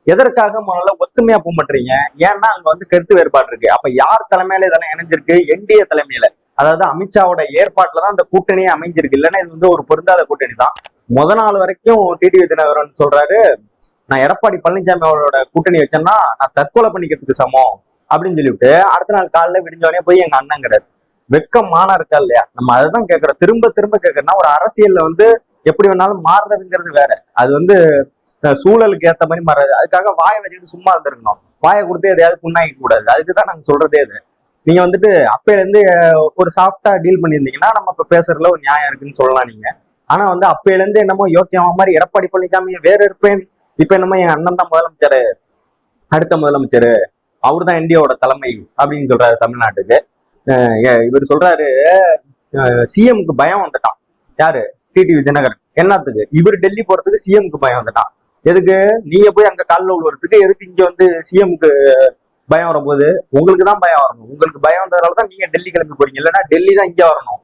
எதற்காக முதல்ல ஒத்துமையா போக மாட்டீங்க? ஏன்னா அங்க வந்து கருத்து வேறுபாடு இருக்கு. அப்ப யார் தலைமையில இதெல்லாம் இணைஞ்சிருக்கு? என்டிஏ தலைமையில, அதாவது அமித்ஷாவோட ஏற்பாட்டுல தான் இந்த கூட்டணியே அமைஞ்சிருக்கு. இல்லைன்னா இது வந்து ஒரு பொருந்தாத கூட்டணி தான். நாள் வரைக்கும் டிடிவி தினகரன் சொல்றாரு, நான் எடப்பாடி பழனிசாமி அவரோட கூட்டணி வச்சேன்னா நான் தற்கொலை பண்ணிக்கிறதுக்கு சமம் அப்படின்னு சொல்லிவிட்டு அடுத்த நாள் காலைல விடிஞ்சோடனே போய் எங்க அண்ணங்கிறாரு. வெக்கமானா இருக்கா இல்லையா? நம்ம அதைதான் கேட்கறோம், திரும்ப திரும்ப கேட்கறோம்னா. ஒரு அரசியல்ல வந்து எப்படி வேணாலும் மாறுறதுங்கிறது வேற. அது வந்து சூழலுக்கு ஏத்த மாதிரி மாறாது. அதுக்காக வாயை வச்சுக்கிட்டு சும்மா இருந்திருக்கணும். வாயை கொடுத்து எதையாவது புண்ணாக்க கூடாது. அதுக்குதான் நாங்க சொல்றதே அது. நீங்க வந்துட்டு அப்பையில இருந்து ஒரு சாஃப்டா டீல் பண்ணியிருந்தீங்கன்னா நம்ம இப்ப பேசுறதுல ஒரு நியாயம் இருக்குன்னு சொல்லலாம் நீங்க. ஆனா வந்து அப்பையில இருந்து என்னமோ யோக்கியமா மாதிரி எடப்பாடி பழனிசாமி வேற இருப்பேன், இப்ப என்னமோ என் அண்ணன் தான் முதலமைச்சர், அடுத்த முதலமைச்சர், அவர் தான் இந்தியாவோட தலைமை அப்படின்னு சொல்றாரு தமிழ்நாட்டுக்கு. இவர் சொல்றாரு சிஎம்க்கு பயம் வந்துட்டான். யாரு? டிடிவி தினகரன். என்னத்துக்கு? இவர் டெல்லி போறதுக்கு சிஎம்க்கு பயம் வந்துட்டான். எதுக்கு? நீங்க போய் அங்க காலில் விழுறதுக்கு, எதுக்கு இங்க வந்து சிஎம்க்கு பயம் வரும்போது உங்களுக்கு தான் பயம் வரணும். உங்களுக்கு பயம் வந்ததுனால தான் நீங்க டெல்லி கிளம்பி போறீங்க. இல்லைன்னா டெல்லி தான் இங்க வரணும்.